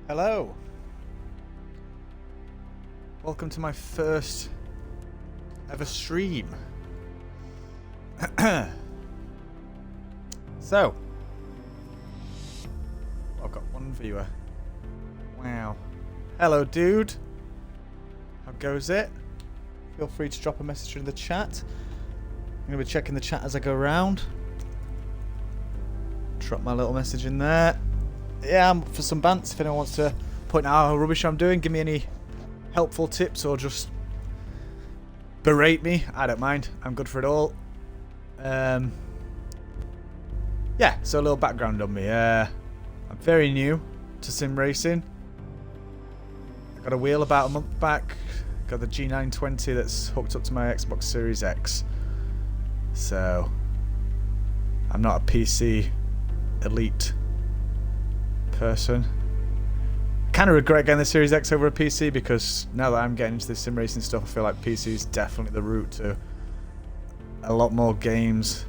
Hello. Welcome to my first ever stream. So, I've got one viewer. Wow. Hello, dude. How goes it? Feel free to drop a message in the chat. I'm going to be checking the chat as I go around. Drop my little message in there. Yeah, I'm up for some bants. If anyone wants to point out how rubbish I'm doing, give me any helpful tips or just berate me, I don't mind. I'm good for it all. Yeah, so a little background on me. I'm very new to sim racing. I got a wheel about a month back. Got the G920 that's hooked up to my Xbox Series X. So, I'm not a PC elite person. I kind of regret getting the Series X over a PC because now that I'm getting into this sim racing stuff, I feel like PC is definitely the route to a lot more games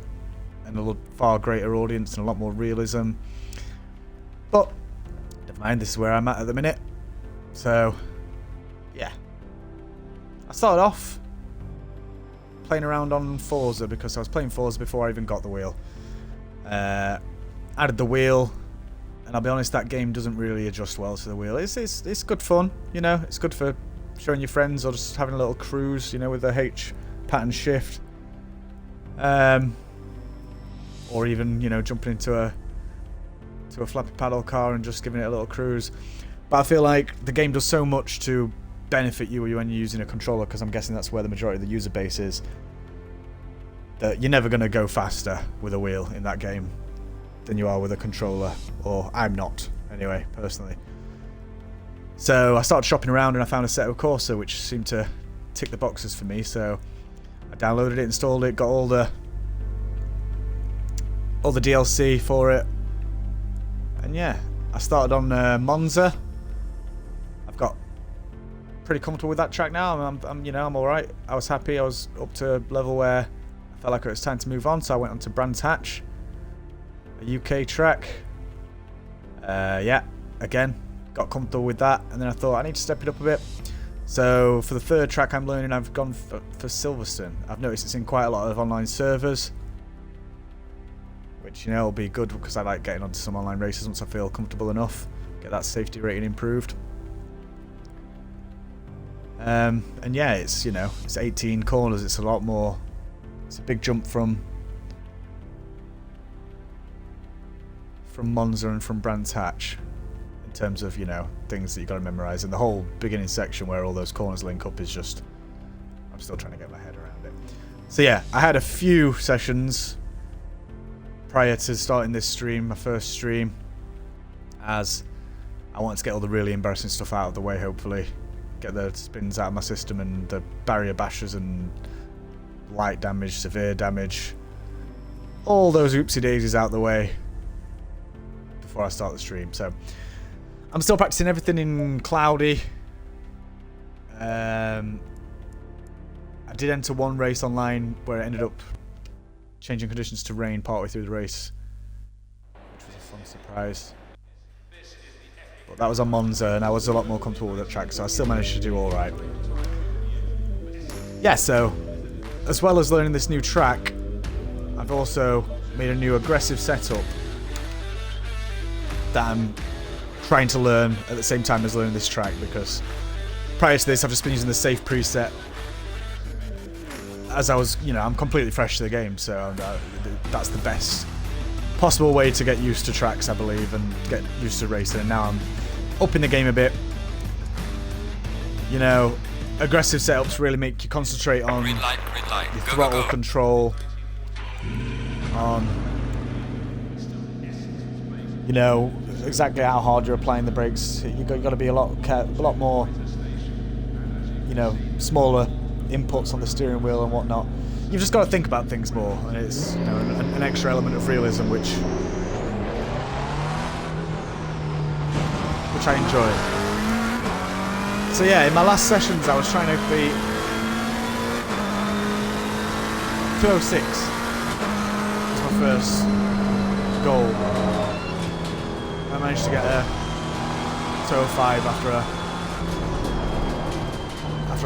and a far greater audience and a lot more realism. But never mind, this is where I'm at the minute. So, yeah. I started off playing around on Forza because I was playing Forza before I even got the wheel. Added the wheel, and I'll be honest, that game doesn't really adjust well to the wheel. It's good fun, you know. It's good for showing your friends or just having a little cruise, you know, with the H pattern shift. Or even, you know, jumping into a flappy paddle car and just giving it a little cruise. But I feel like the game does so much to benefit you when you're using a controller, because I'm guessing that's where the majority of the user base is, that you're never going to go faster with a wheel in that game than you are with a controller, or I'm not, anyway, personally. So I started shopping around and I found Assetto Corsa, which seemed to tick the boxes for me, so I downloaded it, installed it, got all the DLC for it, and yeah, I started on Monza. I've got pretty comfortable with that track now. I'm all right. I was happy. I was up to a level where I felt like it was time to move on, so I went on to Brands Hatch, a UK track. Yeah, again, got comfortable with that, and then I thought I need to step it up a bit. So for the third track I'm learning, I've gone for Silverstone. I've noticed it's in quite a lot of online servers, which, you know, will be good because I like getting onto some online races once I feel comfortable enough, get that safety rating improved. And yeah, it's, you know, it's 18 corners. It's a lot more. It's a big jump from Monza and from Brands Hatch in terms of, you know, things that you got to memorize. And the whole beginning section where all those corners link up is just, I'm still trying to get my head around it. So yeah, I had a few sessions prior to starting this stream, my first stream, as I wanted to get all the really embarrassing stuff out of the way, hopefully. Get the spins out of my system and the barrier bashes and light damage, severe damage, all those oopsie daisies out the way before I start the stream. So I'm still practicing everything in cloudy. I did enter one race online where it ended up changing conditions to rain partway through the race, which was a fun surprise. But that was on Monza and I was a lot more comfortable with that track, so I still managed to do alright. Yeah, so as well as learning this new track, I've also made a new aggressive setup that I'm trying to learn at the same time as learning this track, because prior to this I've just been using the safe preset as I was, you know, I'm completely fresh to the game, so that's the best possible way to get used to tracks, I believe, and get used to racing. And now I'm upping the game a bit. You know, aggressive setups really make you concentrate on green light. your throttle control, on, you know, exactly how hard you're applying the brakes. You've got to be a lot more, you know, smaller inputs on the steering wheel and whatnot. You've just got to think about things more, and it's, you know, an extra element of realism which I enjoy. So yeah, in my last sessions I was trying to beat 206. That's my first goal. I managed to get a 205 after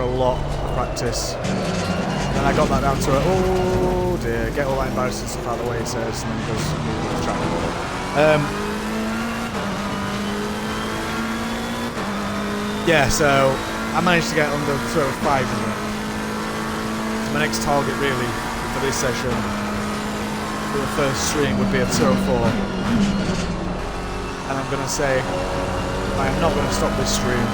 a lot of practice. Then I got that down to oh dear, get all that embarrassing stuff out of the way, he says, and then he goes move the track. Yeah, so I managed to get under 205 in it. My next target really for this session, for the first stream, would be a 204. And I'm going to say I am not going to stop this stream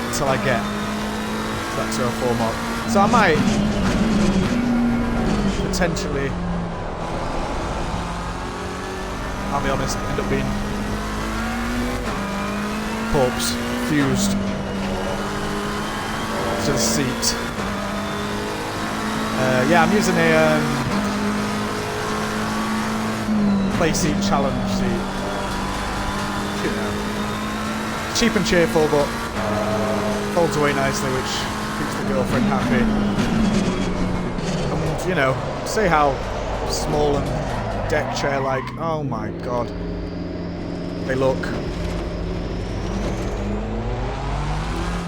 until I get to that 204 mark. So I might potentially, I'll be honest, end up being corpse fused to the seat. Yeah, I'm using a Playseat challenge seat. You know, cheap and cheerful, but folds away nicely, which keeps the girlfriend happy. And you know, see how small and deck chair like. Oh my god, they look.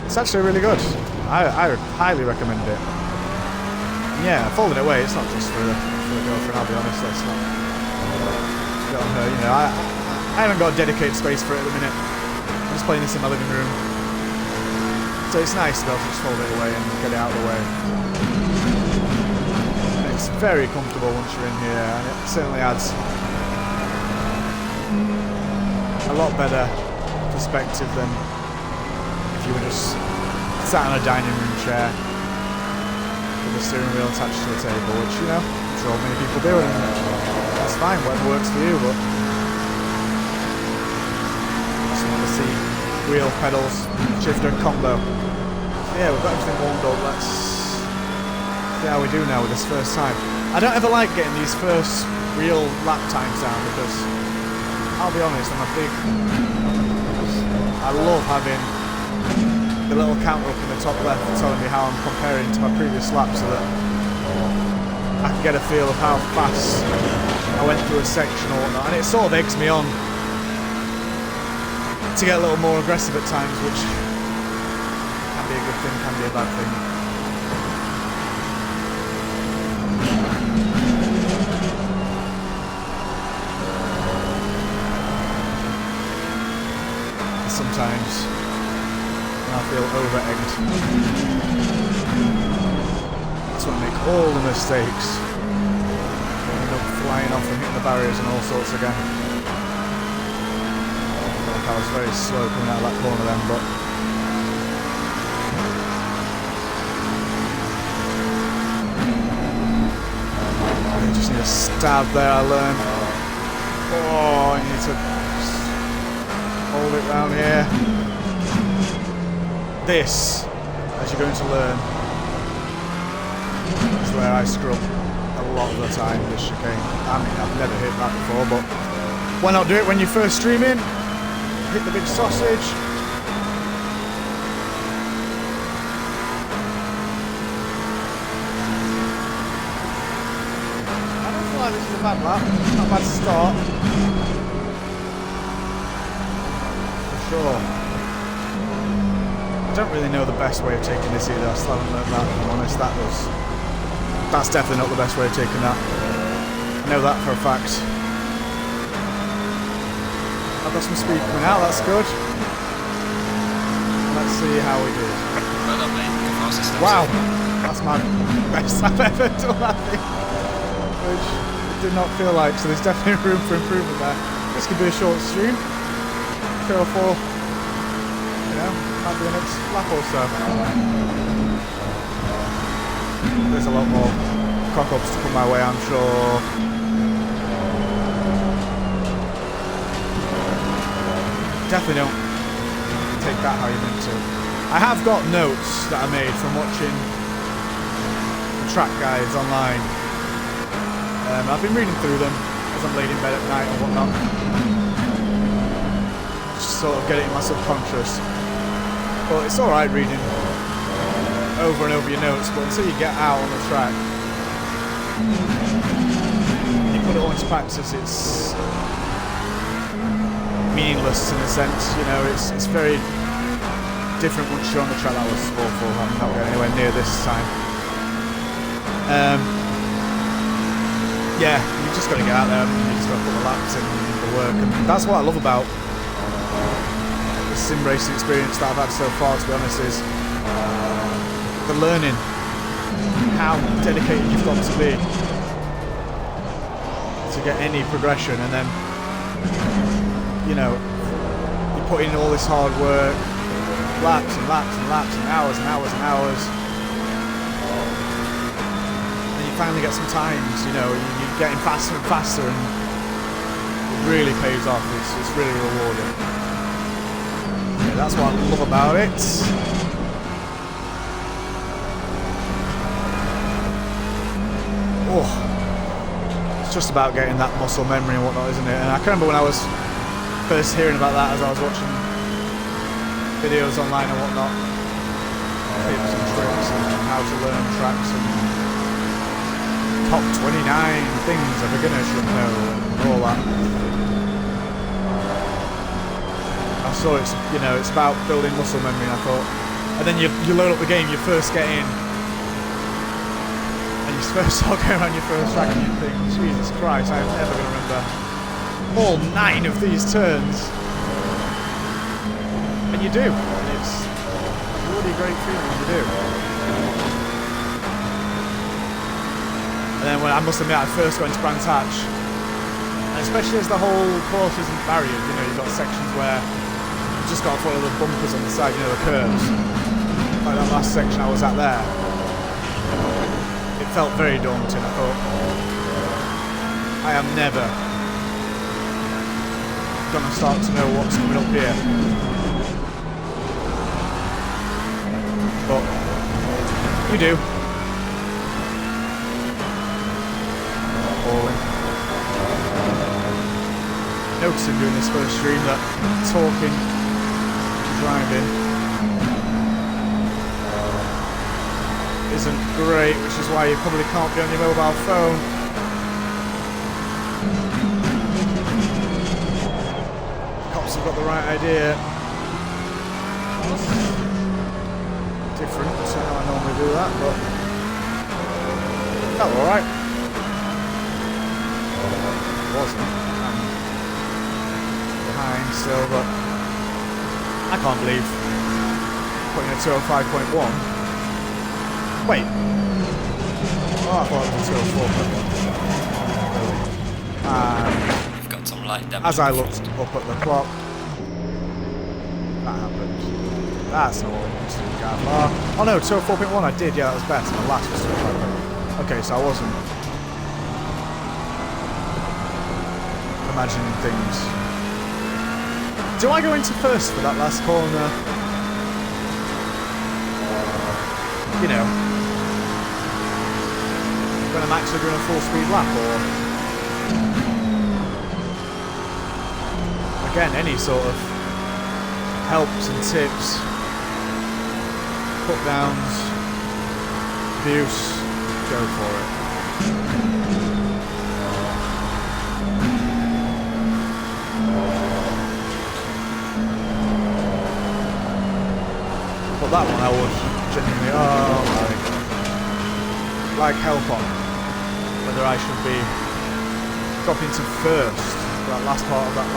It's actually really good. I highly recommend it. Yeah, folding it away, it's not just for the girlfriend, I'll be honest, let's not get on her, you know, I haven't got a dedicated space for it at the minute. I'm just playing this in my living room. So it's nice to be able to just fold it away and get it out of the way. And it's very comfortable once you're in here, and it certainly adds a lot better perspective than if you were just sat on a dining room chair with a steering wheel attached to a table, which, you know, I'm sure many people do, and that's fine, whatever works for you, but I just want to see wheel, pedals, shifter and combo. Yeah, we've got everything warmed up, let's see how we do now with this first time. I don't ever like getting these first real lap times down because, I'll be honest, I love having the little counter up in the top left telling me how I'm comparing to my previous lap so that I can get a feel of how fast I went through a section or whatnot, and it sort of eggs me on to get a little more aggressive at times, which can be a good thing, can be a bad thing. Sometimes I feel over-egged. That's when I make all the mistakes. I end up flying off and hitting the barriers and all sorts again. I feel like I was very slow coming out of that corner then, but I just need a stab there, I learned. Oh, I need to hold it round here. This, as you're going to learn, is where I scrub a lot of the time, this chicane. I mean, I've never hit that before, but why not do it when you're first streaming? Hit the big sausage. I don't feel like this is a bad lap. It's not a bad start. For sure. I don't really know the best way of taking this either. I still haven't learned that, if I'm honest. That's definitely not the best way of taking that. I know that for a fact. I've got some speed coming out, that's good. Let's see how we do. Wow, that's my best I've ever done, I think. Which it did not feel like, so there's definitely room for improvement there. This could be a short stream. 3 or 4, you know. Might be the next lap or so. There's a lot more cock-ups to come my way, I'm sure. Definitely don't take that how you meant to. I have got notes that I made from watching the track guides online. I've been reading through them as I'm laying in bed at night and whatnot. Just sort of get it in my subconscious. But it's alright reading over and over your notes, but until you get out on the track and you put it all into practice, it's meaningless in a sense. You know, it's very different once you're on the track. That was awful. I'm not going anywhere near this time. Yeah, you just got to get out there and you just got to put the laps in the work, and that's what I love about the sim racing experience that I've had so far, to be honest, is the learning, how dedicated you've got to be to get any progression, and then, you know, you put in all this hard work, laps and laps and laps and hours and hours and hours, and you finally get some times, you know, you're getting faster and faster, and it really pays off. It's really rewarding. Yeah, that's what I love about it. Oh, it's just about getting that muscle memory and whatnot, isn't it? And I can remember when I was first hearing about that, as I was watching videos online and whatnot, tips and tricks and how to learn tracks and top 29 things a beginner should know and all that. I saw it's, you know, it's about building muscle memory, and I thought, and then you load up the game, you first get in, and you first start going around your first track, and you think, Jesus Christ, I'm never going to remember all 9 of these turns. And you do, and it's a really great feeling when you do. And then when I must admit, I first went to Brands Hatch, and especially as the whole course isn't barriered, you know, you've got sections where you've just got to follow the bumpers on the side, you know, the curves. Like that last section I was at there, it felt very daunting. I thought, I am never going to start to know what's coming up here. But you do. Noticing during this first stream that talking and driving isn't great, which is why you probably can't be on your mobile phone. Cops have got the right idea. Different to how I normally do that, but felt alright. It wasn't. I'm behind still, but I can't believe putting a 205.1. Wait. Oh, I thought it was a 204.1. You've got some light damage. As I looked up at the clock, that happened. That's not what I wanted to do, Gav. Oh no, 204.1 I did, yeah, that was better. My last was 205.1. Okay, so I wasn't imagining things. Do I go into first for that last corner? You know, when I'm actually doing a full speed lap, or again, any sort of helps and tips, put downs, abuse, go for it. But that one I would genuinely, like help on whether I should be dropping to first for that last part of that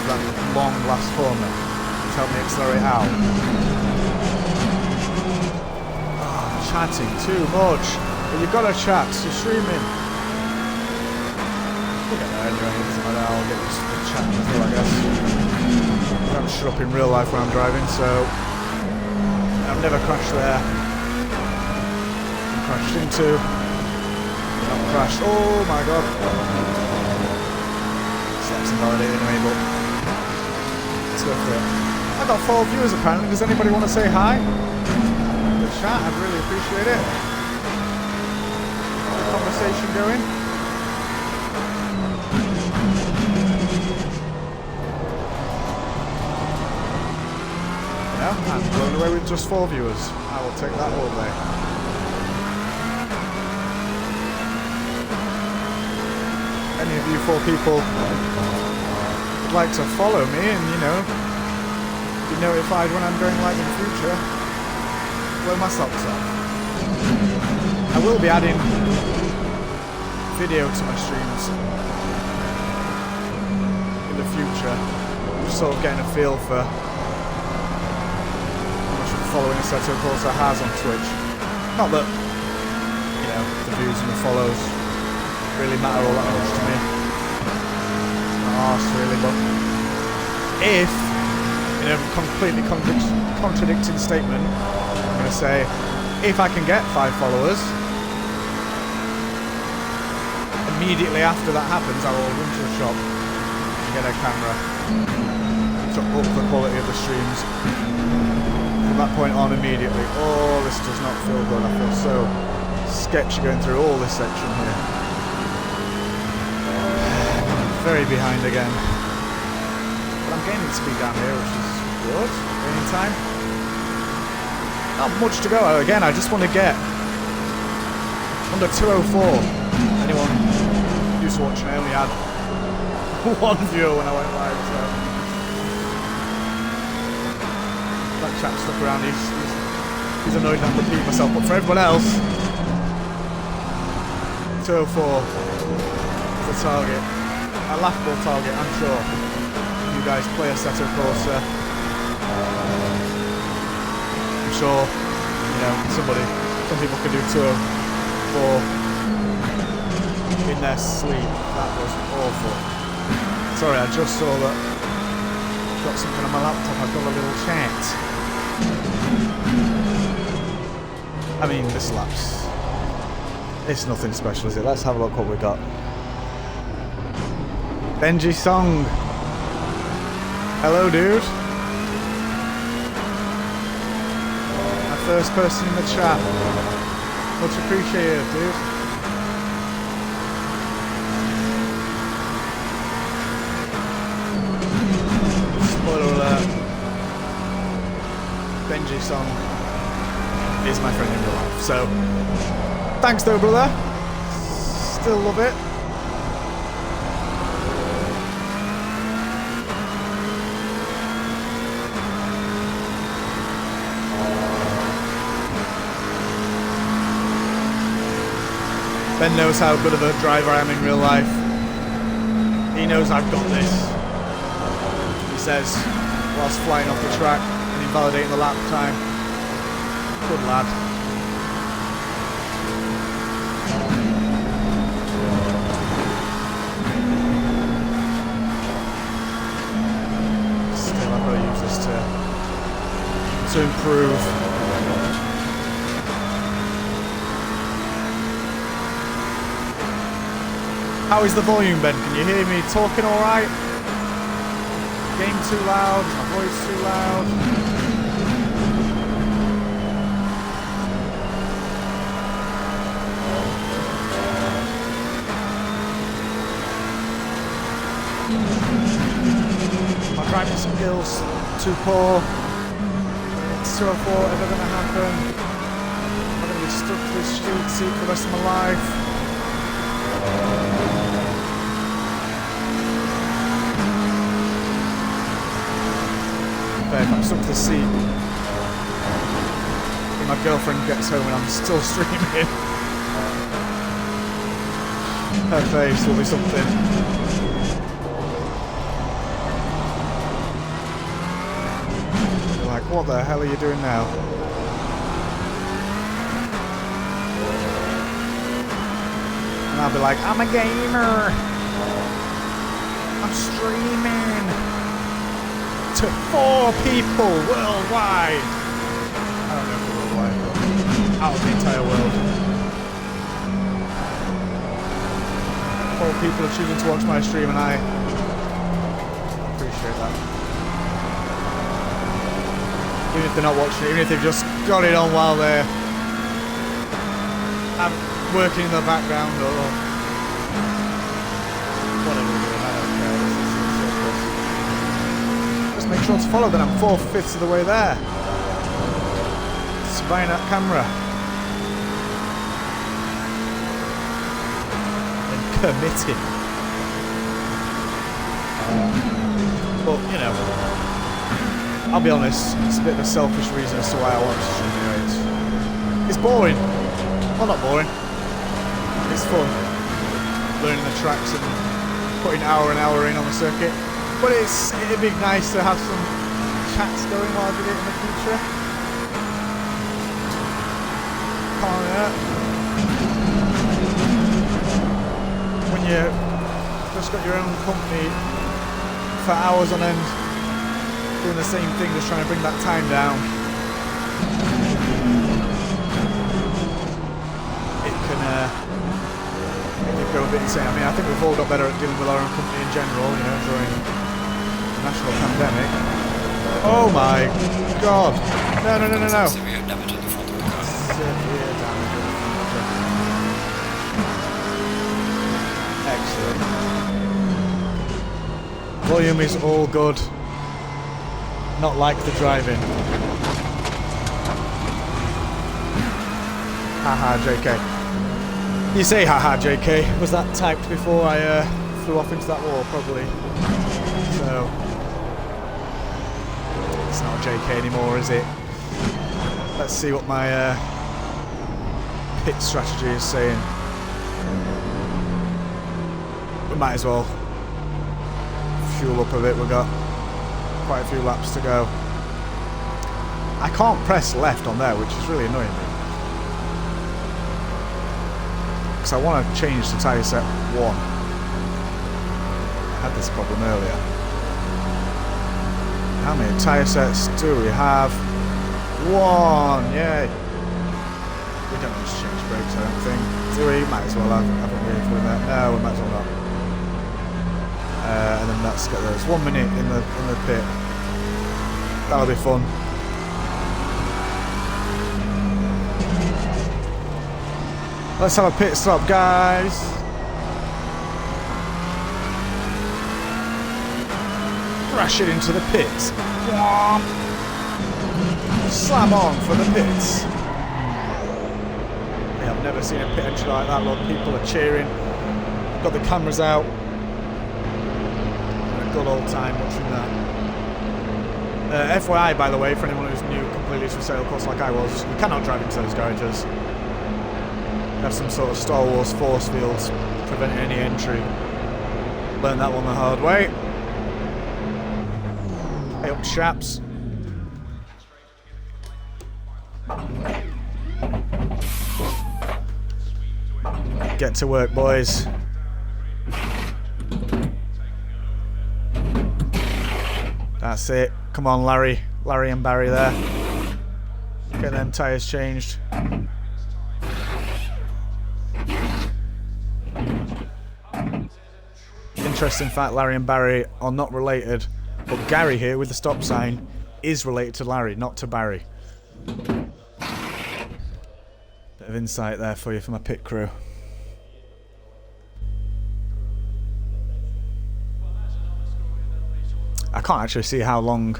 that long last corner, which helped me accelerate out. Chatting too much, but you've got to chat, you're streaming. We'll get there anyway, it doesn't matter, I'll get used to the chat as well, I guess. I don't shut up in real life when I'm driving, so I've never crashed there. Been crashed into. Not crashed. Oh my god. That's invalidating anyway, but let's go for it. I got 4 viewers apparently. Does anybody want to say hi? The chat, I'd really appreciate it. The conversation going. I'm blown away with just 4 viewers. I will take that all day. any of you 4 people would like to follow me and, you know, be notified when I'm going live in the future, blow my socks off. I will be adding video to my streams in the future. I'm just sort of getting a feel for how much following Assetto Corsa has on Twitch. Not that, you know, the views and the follows really matter all that much to me. Not arse really, but if, in a completely contradicting statement, I'm going to say, if I can get 5 followers, immediately after that happens, I will run to the shop and get a camera to up the quality of the streams. From that point on, immediately. Oh, this does not feel good. I feel so sketchy going through all this section here. Very behind again. But I'm gaining speed down here, which is good. Gaining time. Not much to go. Again, I just want to get under 204. Anyone who's watching, I only had 1 viewer when I went live, so that chap stuck around. He's annoyed that I'm repeating myself, but for everyone else, 204 is the target. A laughable target, I'm sure. If you guys play Assetto Corsa, I'm sure, you know, some people can do 204 in their sleep. That was awful. Sorry, I just saw that. Got something on my laptop. I've got a little chat. I mean, this lap's. It's nothing special, is it? Let's have a look what we got. Benji Song. Hello, dude. My first person in the chat. Much appreciated, dude. Spoiler alert. Benji Song is my friend in real life. So, thanks though, brother. Still love it. Ben knows how good of a driver I am in real life. He knows I've got this. He says, whilst flying off the track and invalidating the lap time. Good lad. Still, I've got to use this to improve. How is the volume, Ben? Can you hear me talking alright? Game too loud? My voice too loud? My driving skills too poor. It's 204, ever going to happen. I'm going to be stuck to this street seat for the rest of my life. If I'm stuck to the seat, when my girlfriend gets home and I'm still streaming, her face will be something. They're like, what the hell are you doing now? And I'll be like, I'm a gamer. I'm streaming. To 4 people worldwide. I don't know if we're worldwide, but out of the entire world. 4 people are choosing to watch my stream, and I appreciate that. Even if they're not watching it, even if they've just got it on while they're working in the background or whatever they're doing, I don't care. Make sure to follow, then I'm 4/5 of the way there. Just buying that camera. And committing. But, you know, I'll be honest, it's a bit of a selfish reason as to why I want to stream it. It's boring. Well, not boring. It's fun. Learning the tracks and putting hour and hour in on the circuit. But it'd be nice to have some chats going while I do it in the future. Come on, yeah. When you just got your own company for hours on end, doing the same thing, just trying to bring that time down, it can go a bit insane. I mean, I think we've all got better at dealing with our own company in general, you know, during the national pandemic. Oh my god! No, no, no, no, no! Severe damage on the front of the car. Severe damage on the front of the car. Excellent. Volume is all good. Not like the driving. Haha, JK. You say haha, JK. Was that typed before I flew off into that wall? Probably. So, it's not a JK anymore, is it? Let's see what my pit strategy is saying. We might as well fuel up a bit. We've got quite a few laps to go. I can't press left on there, which is really annoying me. Because I want to change to tyre set 1. I had this problem earlier. How many tyre sets do we have? 1! Yay! We don't need to change brakes, I don't think. Do we? Might as well have. Haven't we? For that? No, we might as well not. And then let's get those 1 minute in the pit. That'll be fun. Let's have a pit stop, guys. Crash it into the pits. Slam on for the pits. Yeah, I've never seen a pit entry like that. A lot of people are cheering. Got the cameras out. Good old time watching that. FYI, by the way, for anyone who's new completely to Assetto Corsa like I was, you cannot drive into those garages. You have some sort of Star Wars force fields preventing any entry. Learned that one the hard way. Hey up, chaps. Get to work, boys. That's it. Come on, Larry. Larry and Barry there. Get them tyres changed. Interesting fact, Larry and Barry are not related, but Gary here with the stop sign is related to Larry, not to Barry. Bit of insight there for you from my pit crew. I can't actually see how long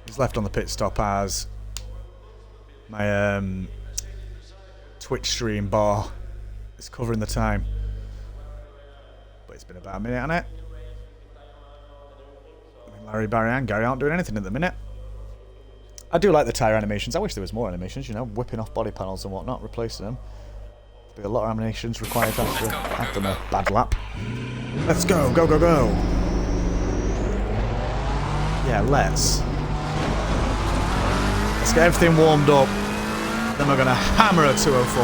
is left on the pit stop as my Twitch stream bar is covering the time. But it's been about a minute, hasn't it? I mean, Larry, Barry and Gary aren't doing anything at the minute. I do like the tyre animations. I wish there was more animations, you know, whipping off body panels and whatnot, replacing them. There'll be a lot of animations required after I've done a bad lap. Let's go, go, go, go! Yeah, let's get everything warmed up. Then we're gonna hammer a 204.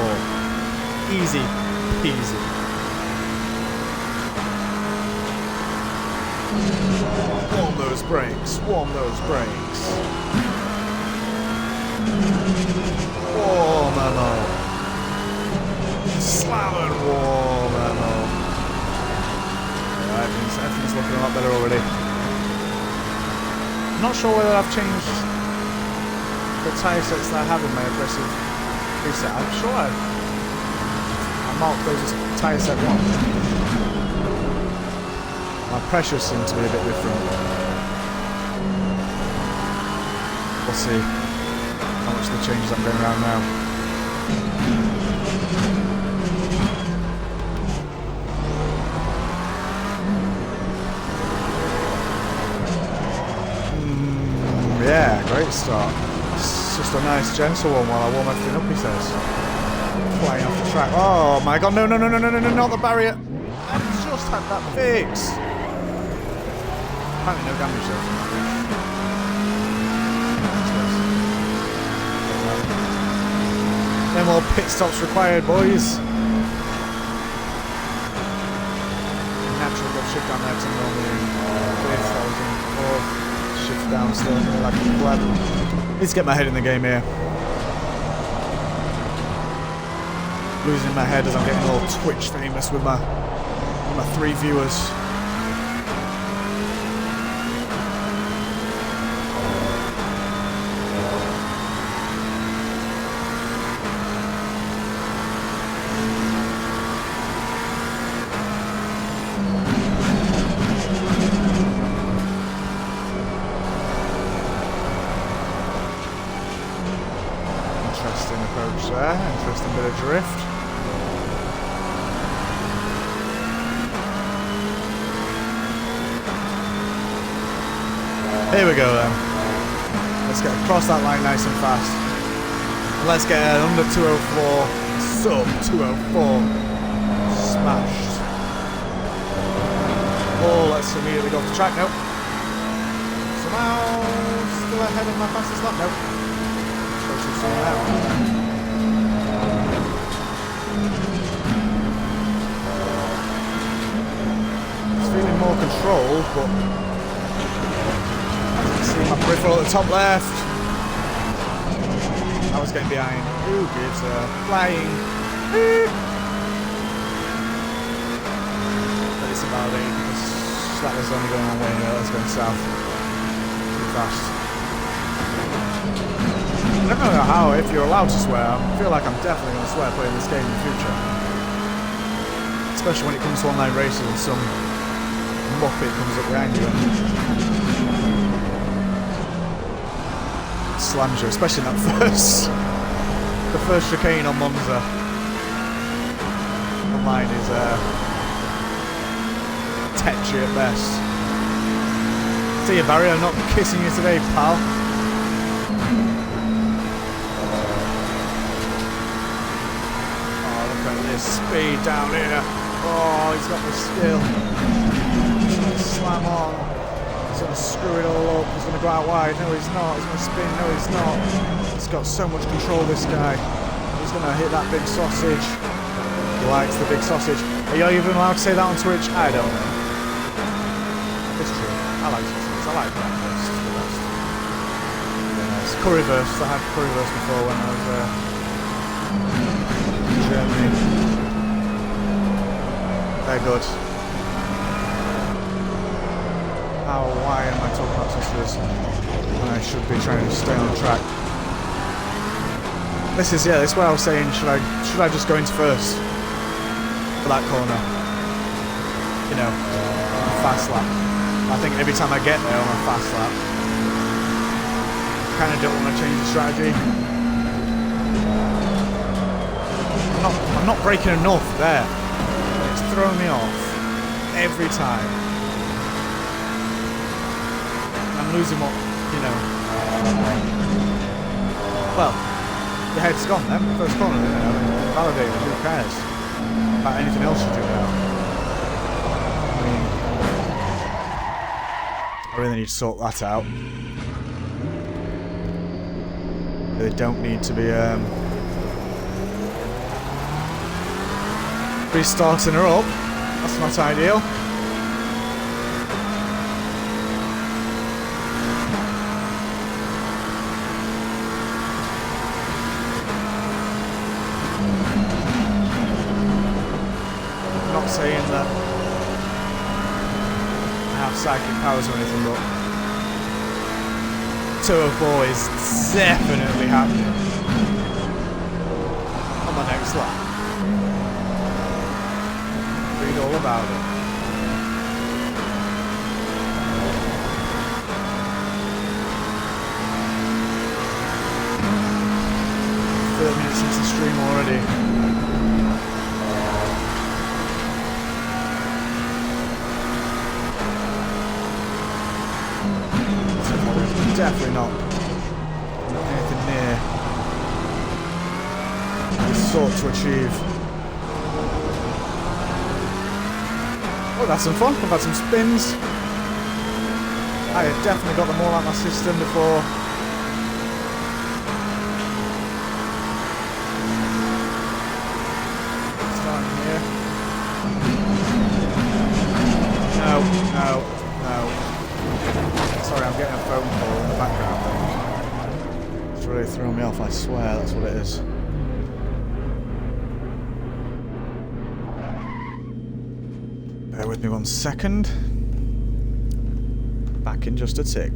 Easy peasy. Warm those brakes. Warm those brakes. Warm ammo. Slam and warm ammo. Yeah, everything's looking a lot better already. I'm not sure whether I've changed the tyre sets that I have in my aggressive preset. I'm sure I marked those as tyre set 1. My pressures seem to be a bit different. We'll see how much of the changes I'm going around now. pit stop. It's just a nice gentle one while I warm everything up, he says. Flying off the track. Oh my god, no, no, no, no, no, no, no, not the barrier. I just had that fixed. Apparently no damage though from that bit. No more pit stops required, boys. Natural got shift down there to normally fifth, I was in fourth. Shift down still, like a pleb. Need to get my head in the game here. Losing my head as I'm getting all Twitch famous with my 3 viewers. Interesting approach there, interesting bit of drift. Here we go then. Let's get across that line nice and fast. Let's get an under 204, sub 204 smashed. Oh, let's immediately go off the track now. Somehow still ahead of my fastest lap now. It's feeling more controlled, but see my peripheral at the top left. I was getting behind. Who gives a flying? But it's about it because that was only going one way and the other's going south. Too fast. I don't know how, if you're allowed to swear. I feel like I'm definitely going to swear playing this game in the future. Especially when it comes to online racing and some muppet comes up behind you and slams you, especially in that the first chicane on Monza. Online is tetchy at best. See you, Barry, I'm not kissing you today, pal. Oh, look at this speed down here. Oh, he's got the skill. He's going to slam on. He's going to screw it all up. He's going to go out wide. No, he's not. He's going to spin. No, he's not. He's got so much control, this guy. He's going to hit that big sausage. He likes the big sausage. Are you even allowed to say that on Twitch? I don't know. It's true. I like sausages. I like breakfast. It's the best. Yeah, nice. Currywurst. I had currywurst before when I was in Germany. They're good. Why am I talking about sausages when I should be trying to stay on track? This is where I was saying, should I just go into first for that corner? You know, on a fast lap. I think every time I get there on a fast lap, I kind of don't want to change the strategy. I'm not braking enough there. It's throwing me off every time. I'm losing what, you know. Well, the head's gone then. First corner, you know. Validated, who cares about anything else you do now? I mean, I really need to sort that out. They don't need to be restarting her up. That's not ideal. Saying that I have psychic powers or anything, but 204 is definitely happening on my next lap. Read all about it. Minutes into the stream already. Definitely not sought to achieve. Oh, that's some fun. I've had some spins. I have definitely got them all out of my system before. Starting here. No. Sorry, I'm getting a phone call in the background. It's really throwing me off, I swear, that's what it is. Bear with me 1 second. Back in just a tick.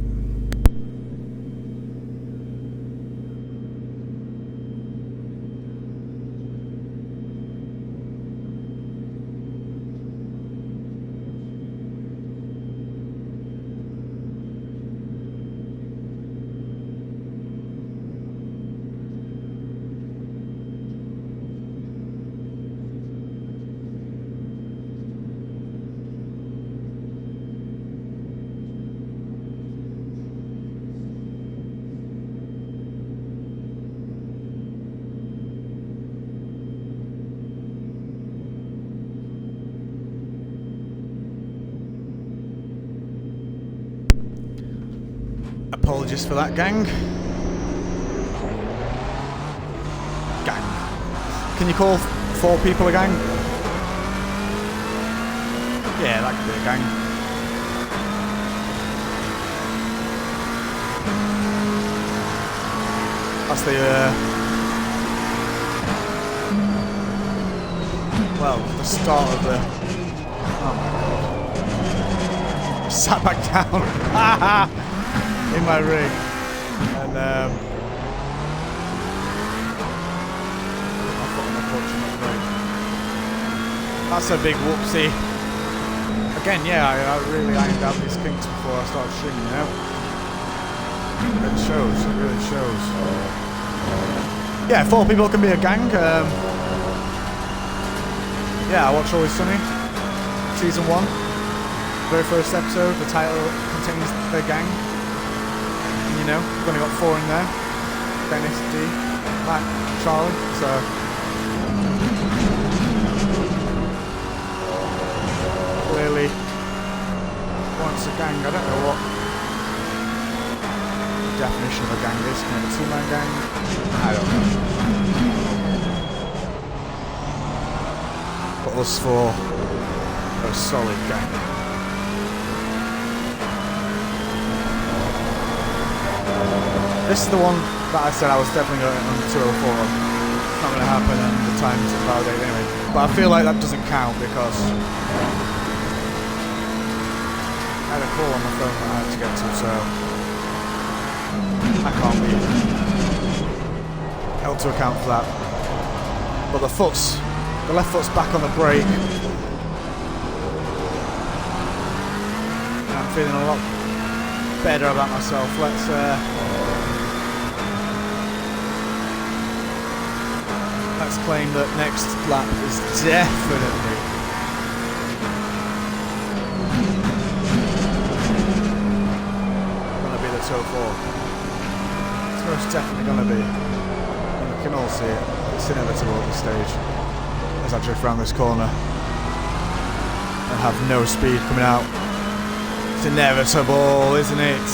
Apologies for that, gang. Gang. Can you call 4 people a gang? Yeah, that could be a gang. That's the, well, the start of the... Oh my god. Sat back down. In my rig, and that's a big whoopsie. Again, yeah, I really ironed out these kinks before I started streaming, you know? It shows, it really shows. Yeah, 4 people can be a gang. Yeah, I watched Always Sunny, season 1, very first episode. The title contains the gang. You know, we've only got 4 in there. Dennis, D, Matt, Charlie, so... Clearly, once a gang, I don't know what the definition of a gang is. Can it be a 2-man gang? I don't know. But us 4 are a solid gang. This is the one that I said I was definitely going on 204. It's not going to happen, and the time's validated anyway. But I feel like that doesn't count because I had a call on my phone that I had to get to, so I can't be held to account for that. But the left foot's back on the brake. And I'm feeling a lot better about myself. Let's claim that next lap is definitely going to be the 204. It's most definitely going to be. And you can all see it. It's inevitable at this stage as I drift around this corner and have no speed coming out. It's inevitable, isn't it?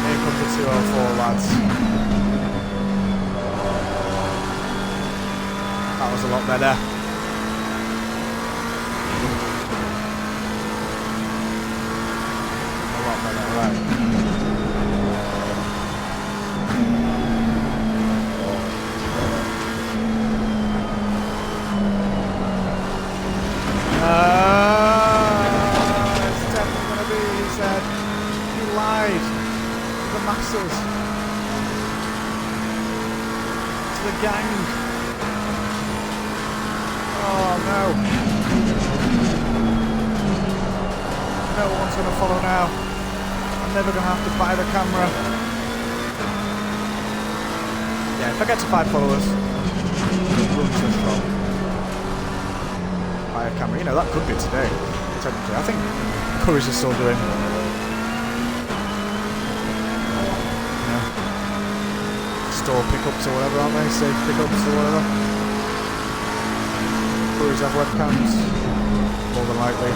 Here comes the 204, lads. That was a lot better. A lot better, right. It's definitely going to be, he said. He lied to the masses. To the gang. Oh no. No one's going to follow now. I'm never going to have to buy the camera. Yeah, if I get to 5 followers, we'll just drop. Buy a camera. You know, that could be today. Technically, I think Curry's is still doing store pickups or whatever, aren't they? Safe pickups or whatever. Breweries have webcams, more than likely.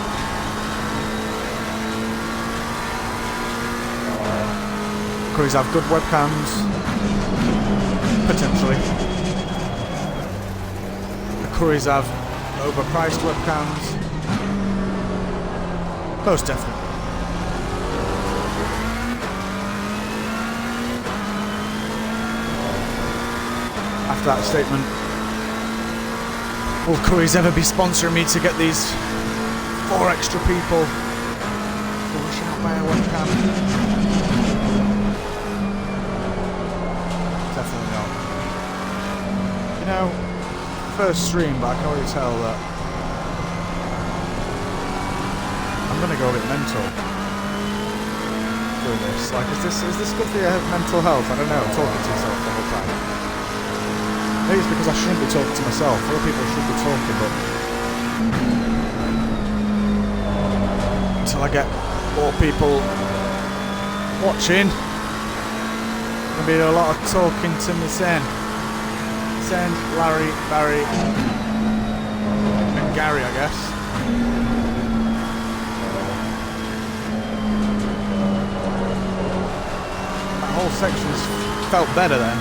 Breweries have good webcams, potentially. The breweries have overpriced webcams, most definitely. After that statement, will Curry's ever be sponsoring me to get these 4 extra people to rush out by a webcam? Definitely not. You know, first stream, but I can already tell that I'm gonna go a bit mental doing this. Like, is this good for your mental health? I don't know. Talking to yourself the whole time. Maybe it's because I shouldn't be talking to myself. Other people should be talking, but until I get more people watching, there'll be a lot of talking to me Sen, Larry, Barry, and Gary, I guess. That whole section's felt better then.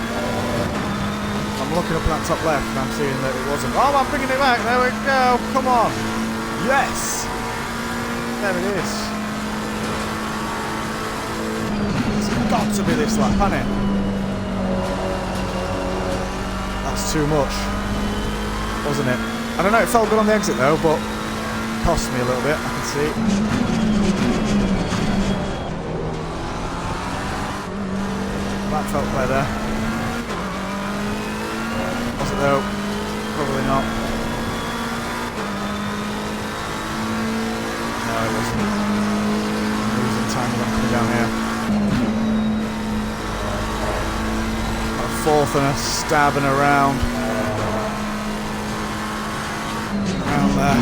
I'm looking up in that top left and I'm seeing that it wasn't. Oh, I'm bringing it back. There we go. Come on. Yes. There it is. It's got to be this lap, hasn't it? That's too much, wasn't it? I don't know. It felt good on the exit though, but it cost me a little bit. I can see. That felt better. Though, probably not. No, it wasn't. I'm losing time when I'm coming down here. A 4th and a stabbing around. Around there.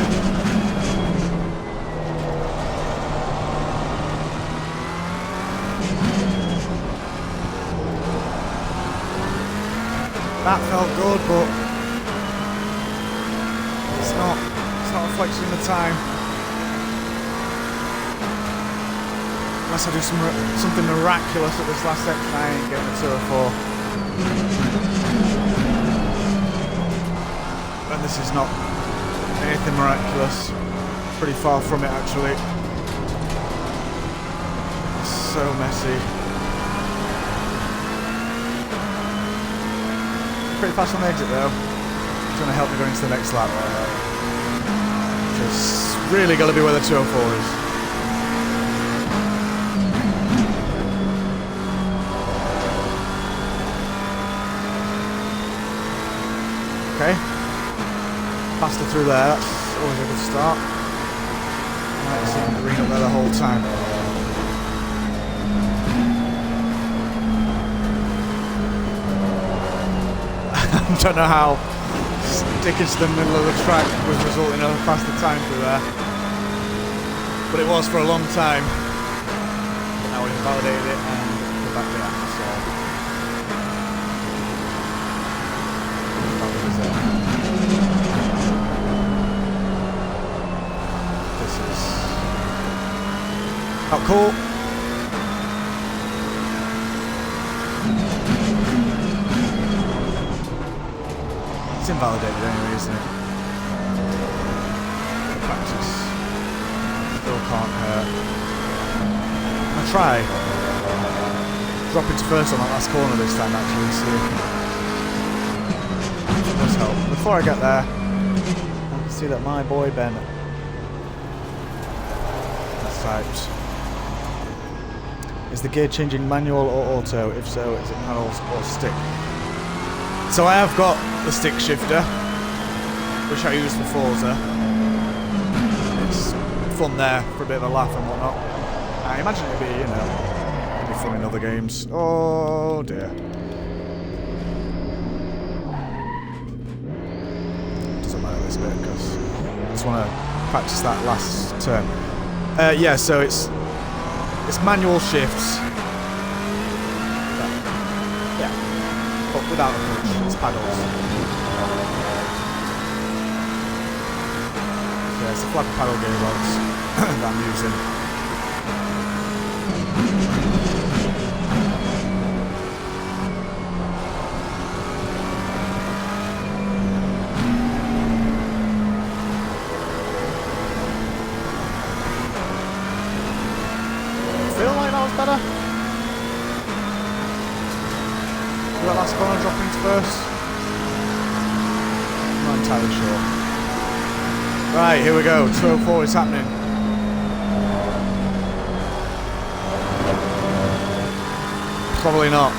That felt good, but it's not reflecting the time. Unless I do something miraculous at this last section, I ain't getting a 2 or 4. And this is not anything miraculous. Pretty far from it, actually. It's so messy. Pretty fast on the exit though. It's going to help me going into the next lap. It's really got to be where the 204 is. Okay. Faster through there, that's always a good start. Right, seeing green up there the whole time. I don't know how sticking to the middle of the track was resulting in a faster time through there, but it was for a long time. But now we've validated it and we're back there. So this is not cool. It's invalidated anyway, isn't it? The practice still can't hurt. I'll try drop into first on that last corner this time actually, see. It does help. Before I get there, I can see that my boy Ben has typed. Is the gear changing manual or auto? If so, is it manual or stick? So I have got the stick shifter, which I use for Forza. It's fun there for a bit of a laugh and whatnot. I imagine it'd be, you know, it'd be fun in other games. Oh dear. Doesn't matter this bit because I just want to practice that last turn. Yeah, so it's manual shifts. Yeah. Up Without a clutch, it's paddles. So yeah, it's a flat paddle gearbox that I'm using. Feel like that was better? That last corner dropping first? I'm not entirely sure. Right, here we go. 204 is happening. Probably not.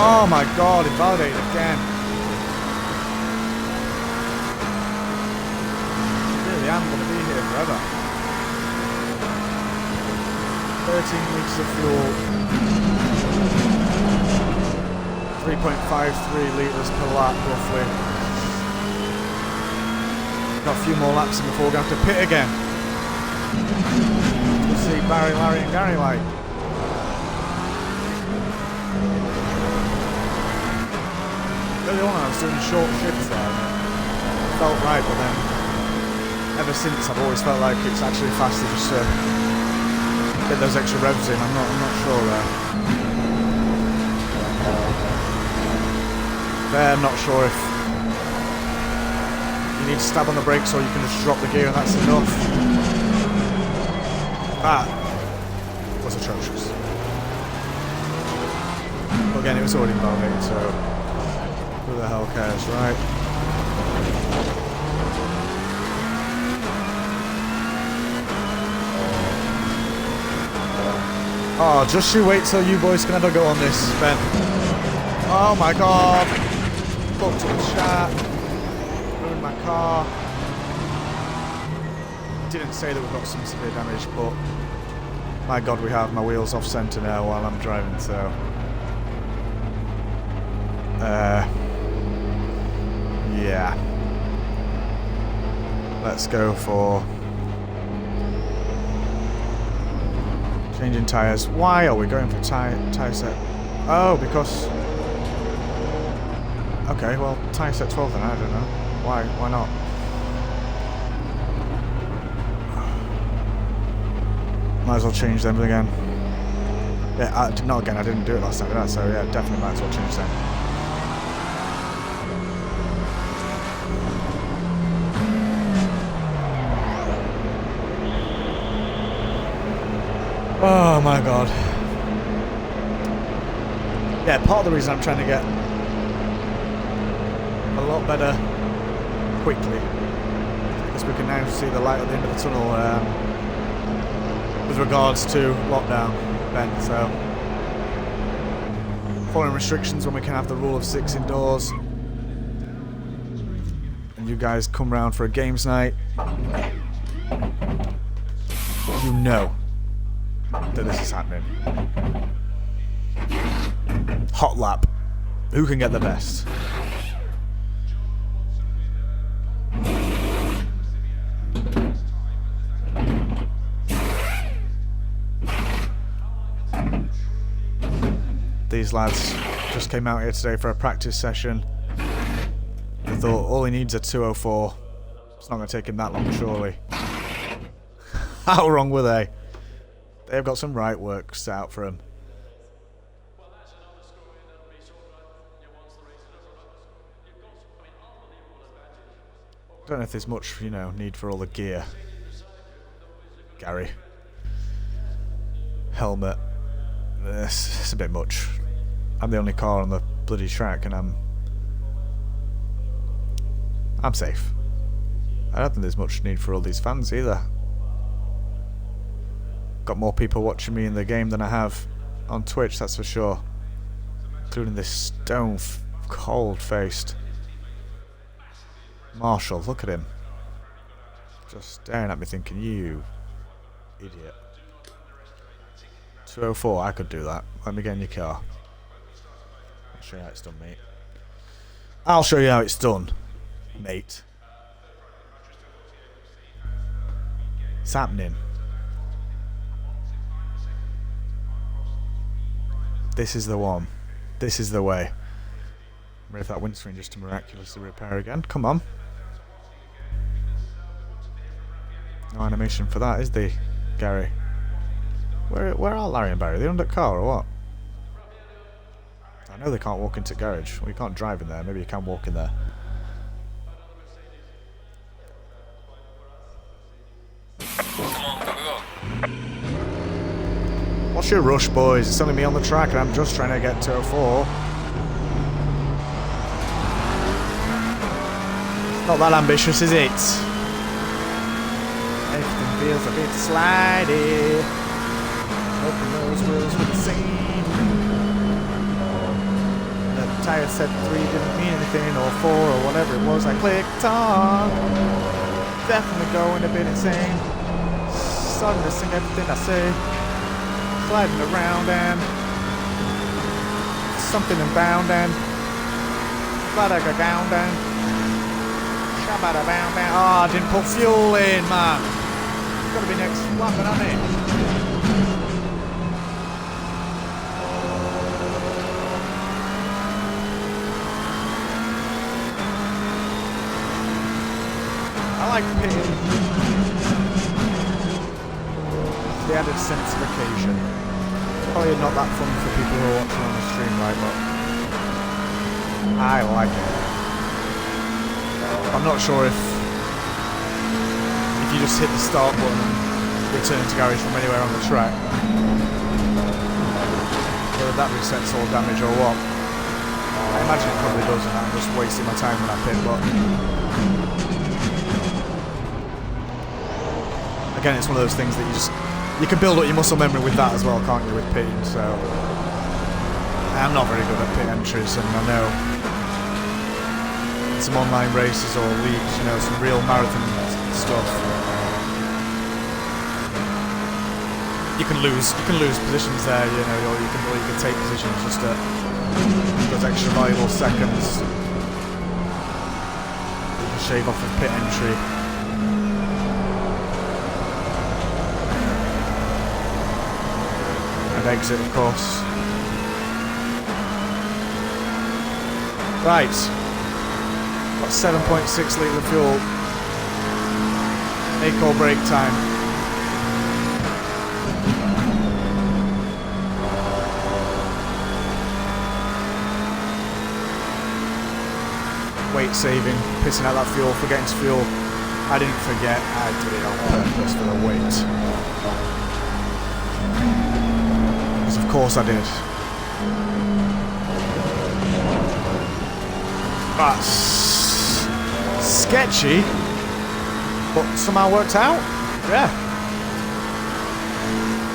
Oh my god, invalidated again. Really am going to be here forever. 13 litres of fuel. 3.53 litres per lap, roughly. Got a few more laps in before we're going to have to pit again. We'll see Barry, Larry and Gary like. Early on I was doing short shifts there, it felt right, but then ever since I've always felt like it's actually faster just to get those extra revs in. I'm not sure there. I'm not sure if you need to stab on the brakes or you can just drop the gear and that's enough. That was atrocious. But again, it was already invalidated, so who the hell cares, right? Oh, just you wait till you boys can have a go on this, Ben. Oh my god! Fucked up the shaft. Ruined my car. Didn't say that we've got some severe damage, but my god, we have my wheels off centre now while I'm driving, so yeah. Let's go for changing tyres. Why are we going for tyre set? Oh, because... Okay, well, tyre set 12 then, I don't know. Why not? Might as well change them again. Yeah, not again, I didn't do it last time, did I? So yeah, definitely might as well change them. Oh my god. Yeah, part of the reason I'm trying to get a lot better quickly is we can now see the light at the end of the tunnel with regards to lockdown, Ben. So, following restrictions when we can have the rule of 6 indoors and you guys come round for a games night, you know that this is happening. Hot lap. Who can get the best? These lads just came out here today for a practice session. I thought all he needs a 204. It's not going to take him that long, surely. How wrong were they? They've got some right work set out for him. Don't know if there's much, need for all the gear. Gary. Helmet. It's a bit much. I'm the only car on the bloody track and I'm safe. I don't think there's much need for all these fans either. Got more people watching me in the game than I have on Twitch, that's for sure. Including this stone cold-faced Marshall. Look at him. Just staring at me thinking, you idiot. 204, I could do that. Let me get in your car. show you how it's done, mate. I'll show you how it's done, mate. It's happening. This is the one. This is the way. I'm ready for that windscreen just to miraculously repair again. Come on. No animation for that, is there, Gary? Where are Larry and Barry? Are they under car or what? I know they can't walk into garage. Well, you can't drive in there. Maybe you can walk in there. What's your rush, boys? It's only me on the track and I'm just trying to get to a 4. Not that ambitious, is it? Everything feels a bit slidey. Open those wheels with the same. The tire said 3 didn't mean anything, or 4, or whatever it was I clicked on. Definitely going a bit insane. Starting to sing everything I say. Sliding around and something inbound and glad I got down and shabada bound down. Oh, I didn't put fuel in, man. It's gotta be next lap, hasn't it? I like pitting. The added sensification. Probably not that fun for people who are watching on the stream, right? But I like it. I'm not sure if you just hit the start button and return to garage from anywhere on the track, whether that resets all damage or what. I imagine it probably does, and I'm just wasting my time when I pit. But again, it's one of those things that you can build up your muscle memory with that as well, can't you, with pitting? So I'm not very good at pit entries, and I know some online races or leagues, you know, some real marathon stuff. You can lose positions there, you know, or you can take positions just at those extra valuable seconds. You can shave off of pit entry. Exit, of course. Right. Got 7.6 litre of fuel. Make or break time. Weight saving, pissing out that fuel, forgetting to fuel. I didn't forget, I did it on purpose for the weight. Of course I did. That's sketchy, but somehow worked out. Yeah.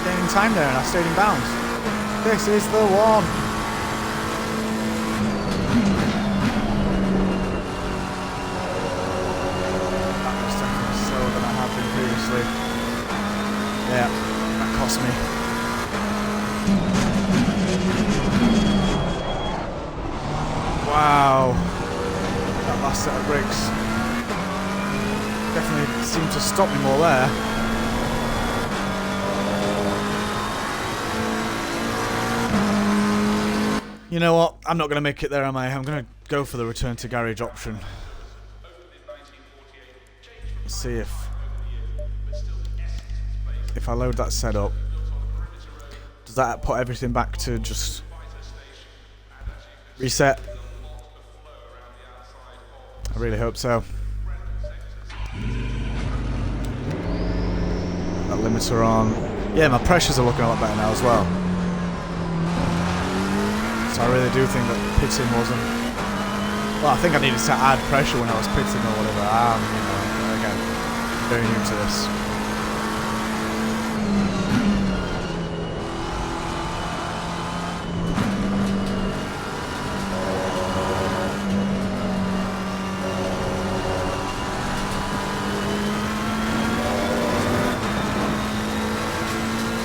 Gaining time there and I stayed in bounds. This is the one. That was definitely slower than I have been previously. Yeah, that cost me. Wow, that last set of brakes definitely seemed to stop me more there. You know what, I'm not going to make it there, am I? I'm going to go for the return to garage option. Let's see if I load that setup, does that put everything back to just reset? I really hope so. That limiter on. Yeah, my pressures are looking a lot better now as well. So I really do think that pitting wasn't... Well, I think I needed to add pressure when I was pitting or whatever. You know, again, very new to this.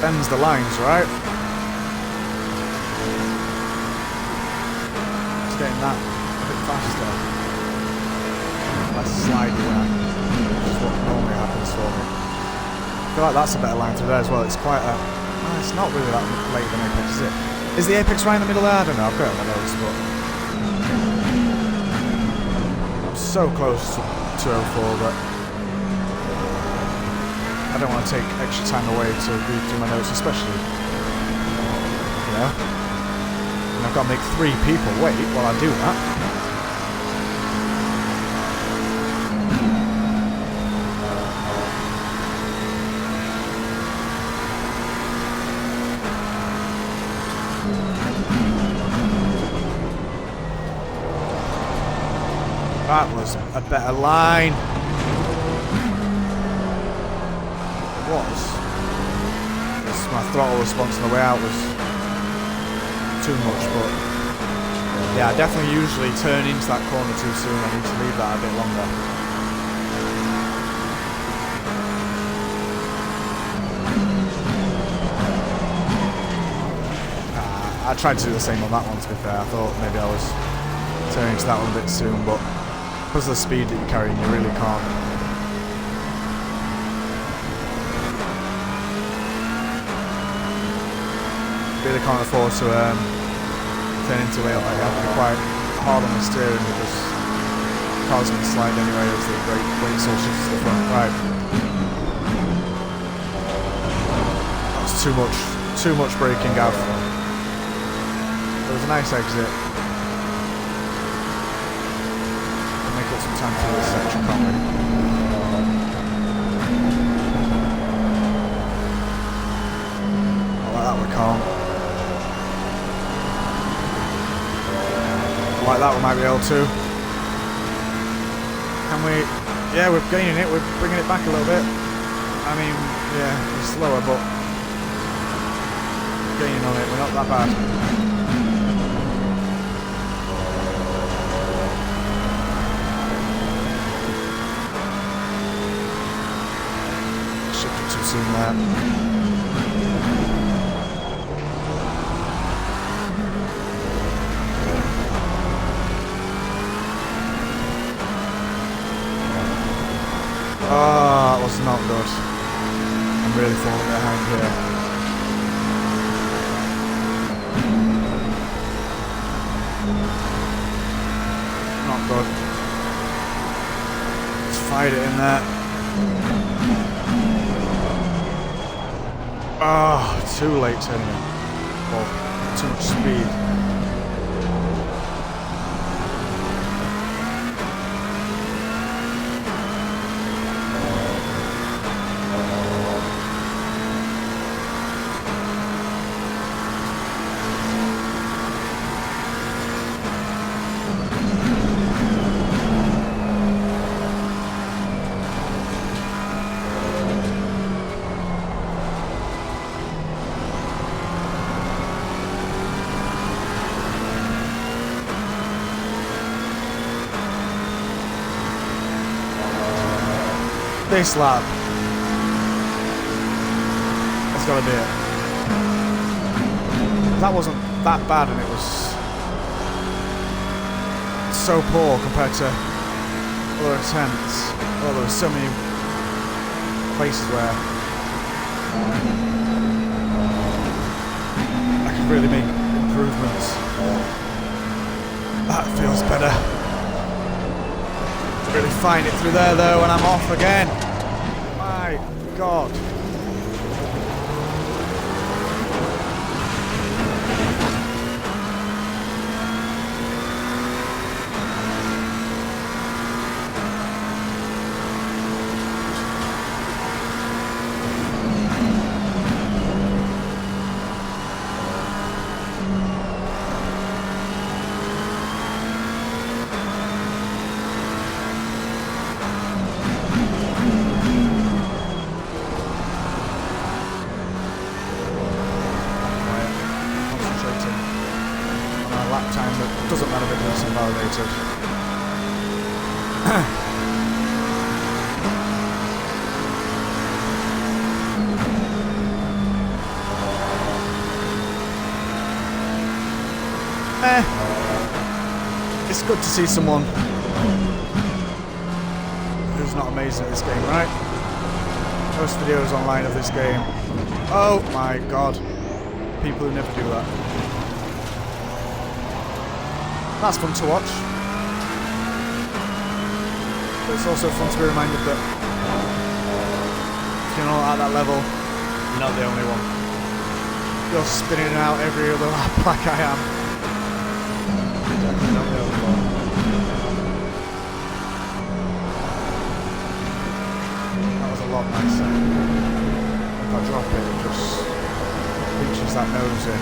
Bends the lines, right? that a bit faster. Less slidey which is what normally happens for me. I feel like that's a better line through there as well. It's quite a... Oh, it's not really that late of an apex, is it? Is the apex right in the middle there? I don't know. I've got it on my notes, but... I'm so close to 204, but... I don't want to take extra time away to read through my notes, especially... You know? And I've got to make 3 people wait while I do that. That was a better line. It was. My throttle response on the way out was too much, but yeah, I definitely usually turn into that corner too soon. I need to leave that a bit longer. I tried to do the same on that one, to be fair. I thought maybe I was turning to that one a bit soon, but because of the speed that you're carrying, you really can't. Really can't afford to turn into it. Like, you have to be quite hard on the steering because the car's going to slide anyway as the weight all shifts to the front. Right. That was too much braking, Gav. It was a nice exit. Got some time through this section, can't we? Like that we can't. Like that we might be able to. Can we? Yeah, we're gaining it, we're bringing it back a little bit. I mean, yeah, we're slower, but we're gaining on it, we're not that bad. Soon there. Oh, that was not good. I'm really falling behind here. Not good. Let's fight it in there. Ah, too late turning it. Oh, too much speed. This lap. That's got to be it. That wasn't that bad, and it was so poor compared to other attempts. Oh, there were so many places where I could really make improvements. That feels better. Really find it through there though, and I'm off again. My God. Time that doesn't matter if it's invalidated. It's good to see someone who's not amazing at this game, right? Most videos online of this game. Oh my god. People who never do that. That's fun to watch. But it's also fun to be reminded that if you're not at that level, you're not the only one. You're spinning out every other lap like I am. Definitely not the only one. That was a lot nicer. If I drop it, it just pinches that nose in.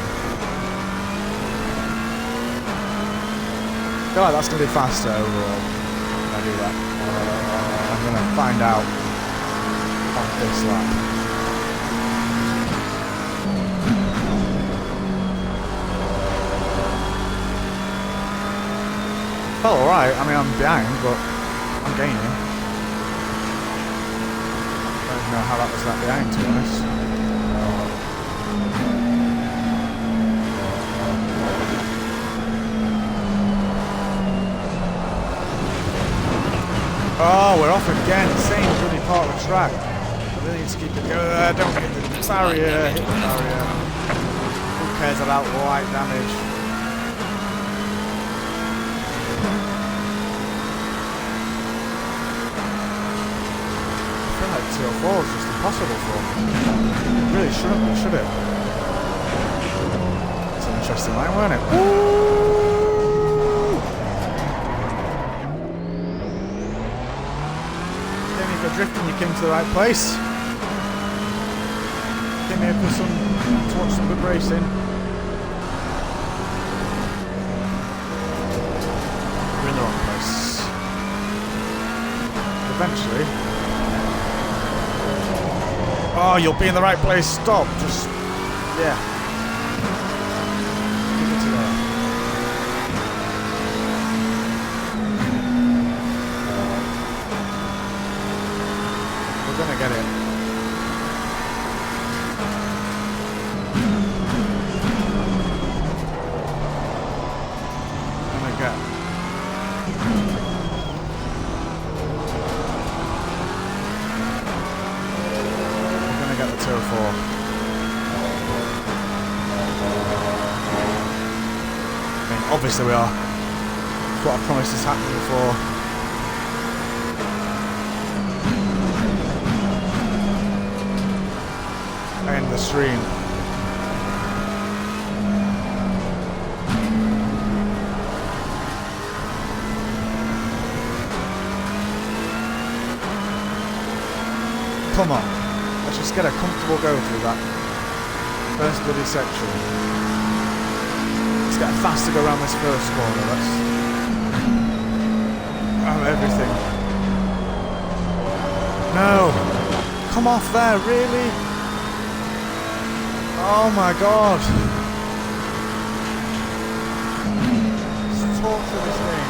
I feel like that's going to be faster overall when I do that. I'm going to find out on this lap. Felt alright, I mean I'm behind, but I'm gaining. I don't even know how that was that behind, to be honest. Oh, we're off again, same bloody part of the track. I really need to keep it going. Don't hit the barrier, hit the barrier. Who cares about light damage? I feel like 204 is just impossible for me. It really shouldn't be, should it? It's an interesting line, weren't it? Woo! If you're drifting, you came to the right place. Came here for to watch some good racing. You're in the wrong place. Eventually. Oh, you'll be in the right place. Stop. Just, yeah. Keep it to there. We're gonna get it. We're gonna get the 204. I mean, obviously we are. That's what I promised is happening before. End the stream. Come on, let's just get a comfortable go through that first bloody section. Let's get a faster go around this first corner. Let's have everything. No, come off there, really? Oh my god! Let's torture this thing.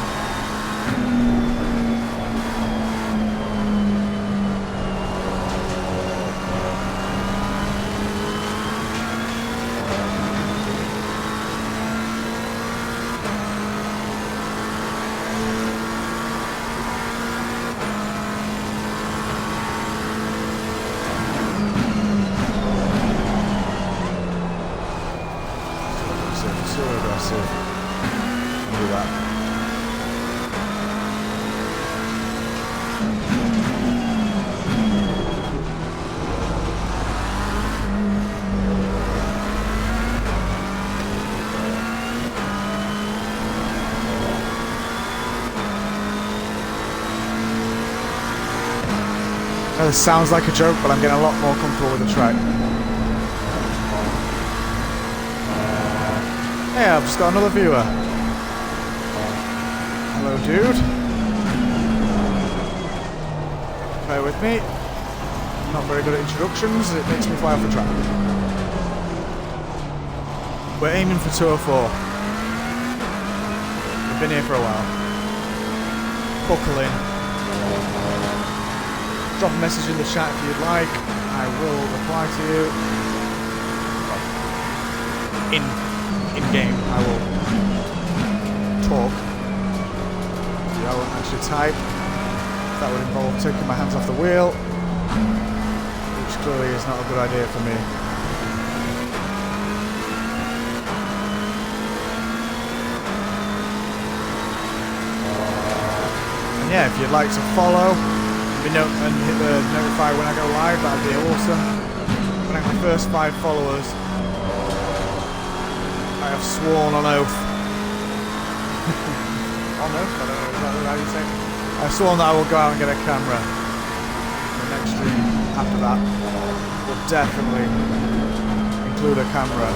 So aggressive. Do that. Now, this sounds like a joke, but I'm getting a lot more comfortable with the track. Hey, I've just got another viewer. Hello, dude. Bear with me. I'm not very good at introductions, it makes me fly off the track. We're aiming for 204. We've been here for a while. Buckle in. Drop a message in the chat if you'd like. I will reply to you. In game, I will talk. I won't actually type. That would involve taking my hands off the wheel, which clearly is not a good idea for me. And yeah, if you'd like to follow and hit the notify when I go live, that'd be awesome. When I have my first 5 followers, I have sworn on oath. On oath? I don't know, is that how you say it? I've sworn that I will go out and get a camera. The next stream after that will definitely include a camera.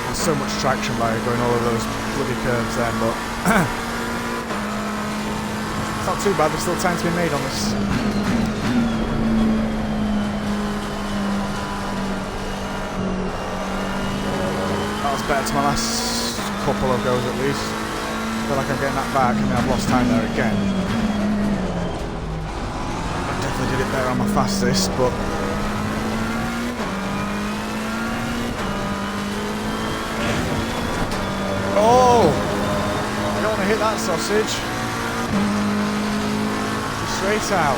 There's so much traction by going all of those bloody curves then, but it's not too bad, there's still time to be made on this. Better to my last couple of goes at least. I feel like I'm getting that back. I mean, I've lost time there again. I definitely did it better on my fastest, but oh! I don't want to hit that sausage. Straight out.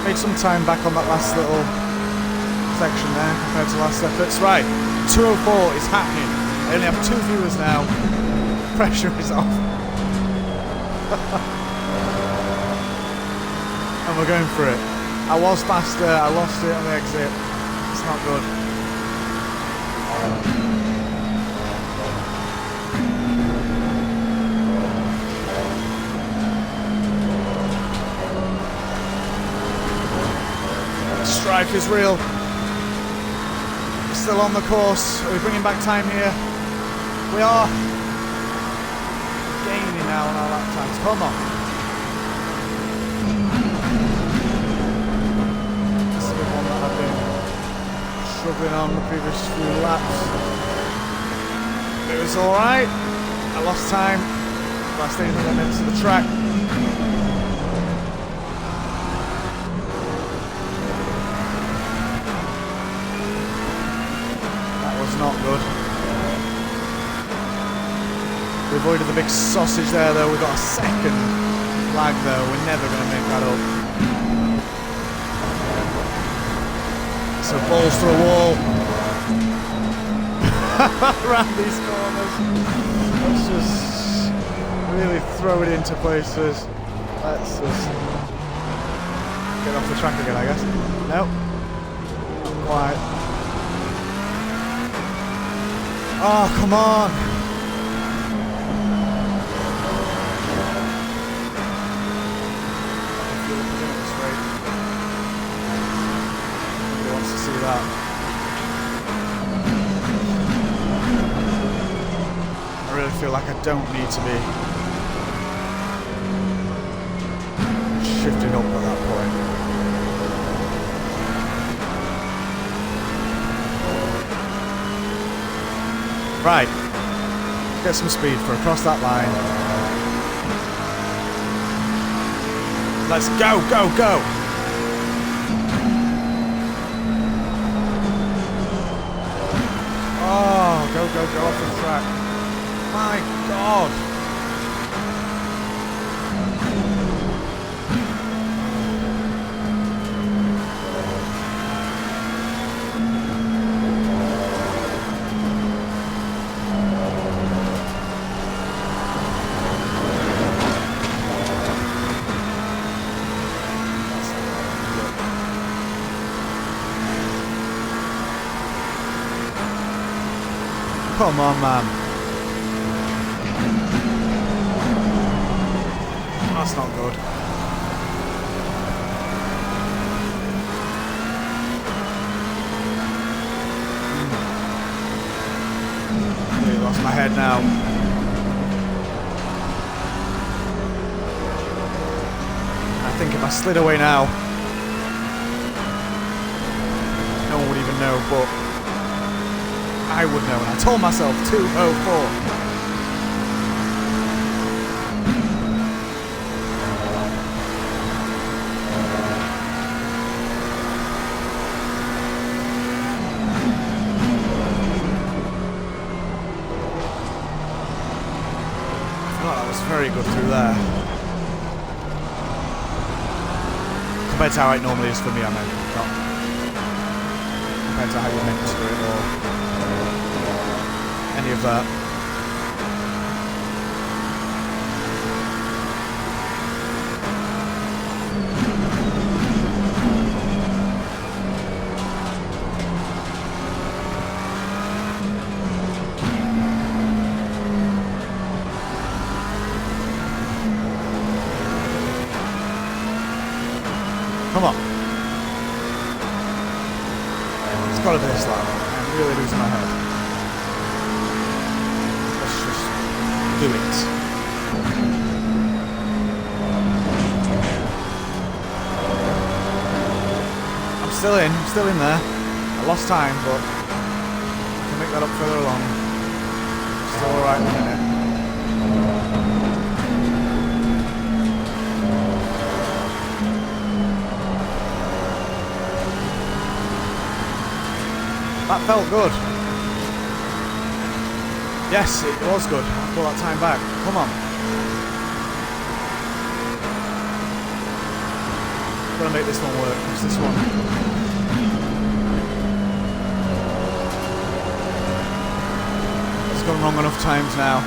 Made some time back on that last little section there compared to last efforts. Right, 204 is happening. I only have 2 viewers now. Pressure is off. And we're going for it. I was faster, I lost it on the exit. It's not good. Strife is real. We're still on the course. Are we bringing back time here? We are. Gaining now on our lap times. Come on. This is the one that I've been struggling on the previous few laps. It was alright. I lost time. Last 800 minutes of the track. Not good. We avoided the big sausage there though. We got a second lag though. We're never going to make that up. So balls to the wall. Around these corners. Let's just really throw it into places. Let's just get off the track again, I guess. Nope. Not quite. Oh, come on! Nobody wants to see that. I really feel like I don't need to be shifting up at that point. Right, get some speed for across that line. Let's go, go, go! Oh, go off the track. My God! Come on, man. That's not good. Really lost my head now. I think if I slid away now, no one would even know, but I would know, and I told myself 2:04. Very good through there. Compared to how it normally is for me, I mean, not compared to how you're meant to do it or any of that. Come on. It's got to be this lap. I'm really losing my head. Let's just do it. I'm still in there. I lost time, but I can make that up further along. Still alright in a minute. That felt good. Yes, it was good. I'll pull that time back. Come on. Gotta make this one work. It's this one. It's gone wrong enough times now.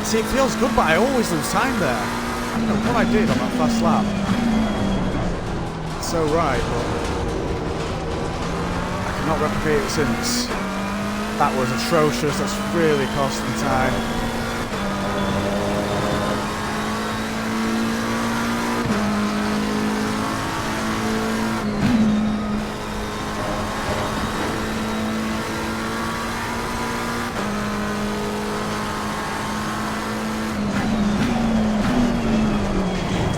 See, it feels good, but I always lose time there. I don't know what I did on that first lap. It's so right, but not replicate it since. That was atrocious. That's really cost me time.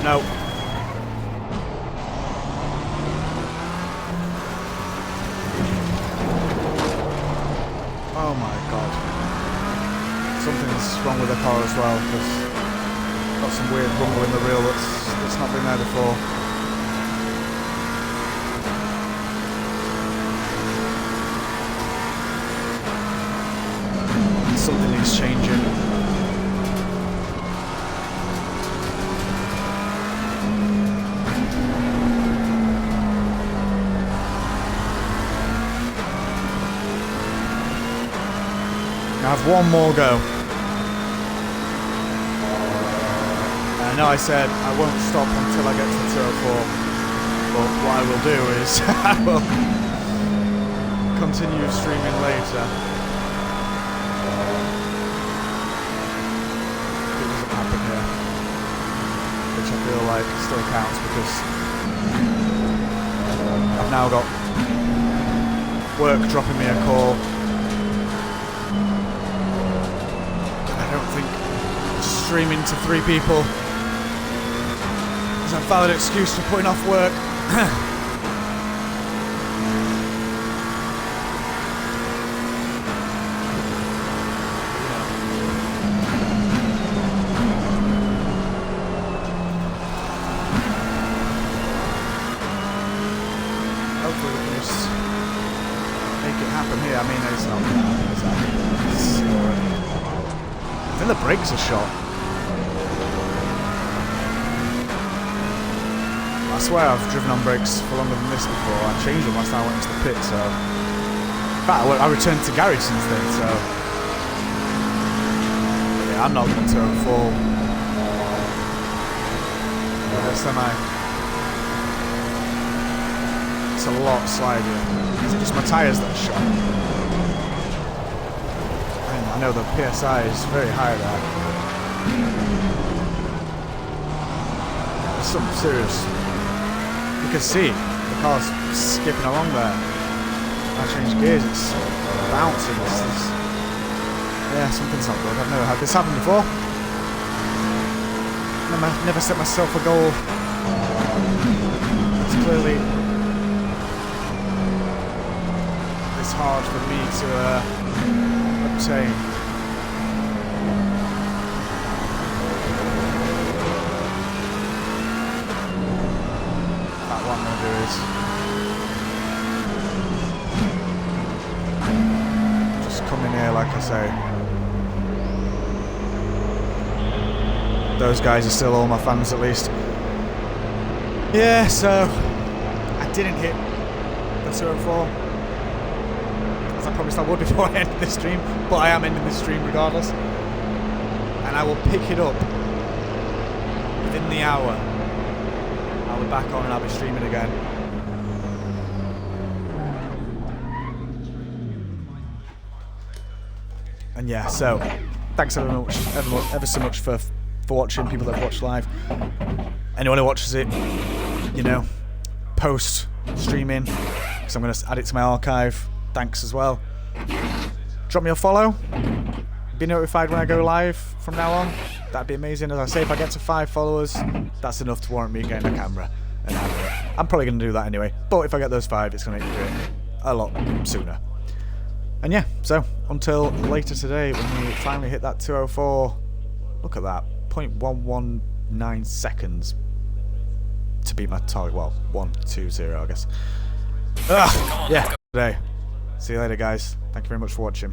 No. Oh my god. Something's wrong with the car as well, because got some weird rumble in the reel that's not been there before. Something needs changing. I have one more go. I know I said I won't stop until I get to 204, but what I will do is I will continue streaming later. It doesn't happen here, which I feel like still counts because I've now got work dropping me a call. Streaming to 3 people is a valid excuse for putting off work. Hopefully we can just make it happen here. I mean, it's not going to happen, is that? I think the brakes are shot. I swear I've driven on brakes for longer than this before. I changed them last time I went into the pit, so... In fact, I returned to garage since then, so... Yeah, I'm not going to fall. Semi. It's a lot slidier. Is it just my tyres that are shot? I know the PSI is very high there. There's some serious... You can see the car's skipping along there. I change gears, it's bouncing. Yeah, something's not good. I've never had this happen before. Never set myself a goal. It's clearly this hard for me to obtain. What I'm going to do is just come in here, like I say. Those guys are still all my fans, at least. Yeah, so I didn't hit the 204 as I promised I would before I ended this stream, but I am ending this stream regardless, and I will pick it up within the hour. I'll be back on and I'll be streaming again. And yeah, so thanks ever so much for watching, people that watch live. Anyone who watches it, you know, post streaming, because I'm going to add it to my archive. Thanks as well. Drop me a follow. Be notified when I go live from now on. That'd be amazing. As I say, if I get to 5 followers, that's enough to warrant me getting a camera and having it. I'm probably going to do that anyway, but if I get those 5, it's going to make me do it a lot sooner. And yeah, so until later today when we finally hit that 204. Look at that, 0.119 seconds to beat my target. Well, 120, I guess. Yeah, today. See you later, guys. Thank you very much for watching.